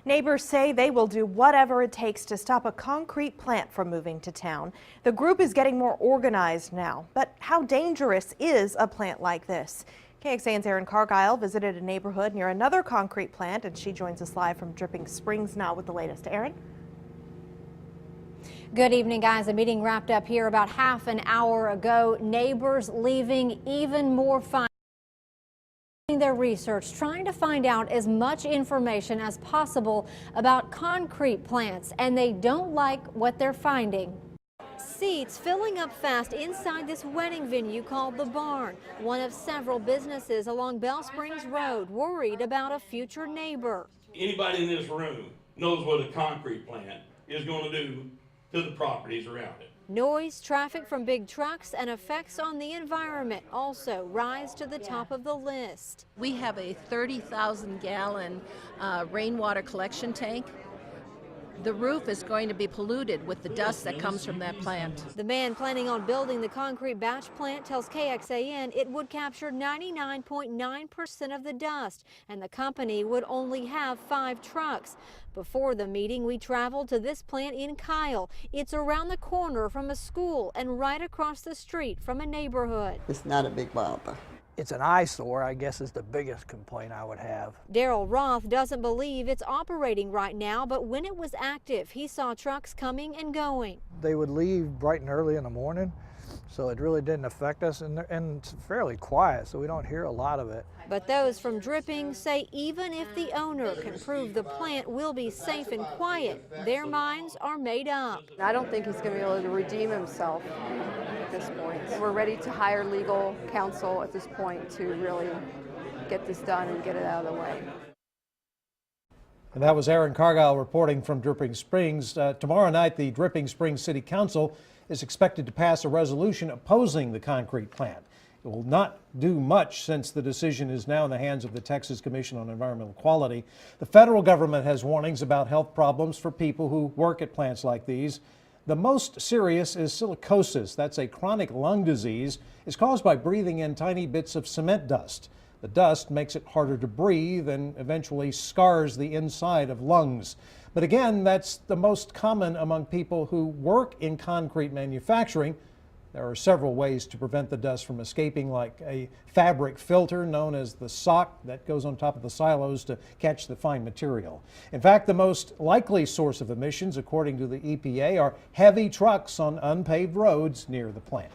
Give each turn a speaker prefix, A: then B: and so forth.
A: Neighbors say they will do whatever it takes to stop a concrete plant from moving to town. The group is getting more organized now, but how dangerous is a plant like this? KXAN's Erin Cargile visited a neighborhood near another concrete plant, and she joins us live from Dripping Springs now with the latest. Erin?
B: Good evening, guys. The meeting wrapped up here about half an hour ago. Neighbors leaving even more fine. Their research, trying to find out as much information as possible about concrete plants, and they don't like what they're finding. Seats filling up fast inside this wedding venue called The Barn, one of several businesses along Bell Springs Road, worried about a future neighbor.
C: Anybody in this room knows what a concrete plant is going to do to the properties around it.
B: Noise, traffic from big trucks, and effects on the environment also rise to the top of the list.
D: We have a 30,000 gallon rainwater collection tank. The roof is going to be polluted with the dust that comes from that plant.
B: The man planning on building the concrete batch plant tells KXAN it would capture 99.9% of the dust, and the company would only have 5 trucks. Before the meeting, we traveled to this plant in Kyle. It's around the corner from a school and right across the street from a neighborhood.
E: It's not a big bother.
F: It's an eyesore, I guess, is the biggest complaint I would have.
B: Daryl Roth doesn't believe it's operating right now, but when it was active, he saw trucks coming and going.
F: They would leave bright and early in the morning, so it really didn't affect us, and it's fairly quiet, so we don't hear a lot of it.
B: But those from Dripping say even if the owner can prove the plant will be safe and quiet, their minds are made up.
G: I don't think he's going to be able to redeem himself at this point. We're ready to hire legal counsel at this point to really get this done and get it out of the way.
H: And that was Erin Cargile reporting from Dripping Springs. Tomorrow night, the Dripping Springs City Council is expected to pass a resolution opposing the concrete plant. It will not do much since the decision is now in the hands of the Texas Commission on Environmental Quality. The federal government has warnings about health problems for people who work at plants like these. The most serious is silicosis. That's a chronic lung disease. It's caused by breathing in tiny bits of cement dust. The dust makes it harder to breathe and eventually scars the inside of lungs. But again, that's the most common among people who work in concrete manufacturing. There are several ways to prevent the dust from escaping, like a fabric filter known as the sock that goes on top of the silos to catch the fine material. In fact, the most likely source of emissions, according to the EPA, are heavy trucks on unpaved roads near the plant.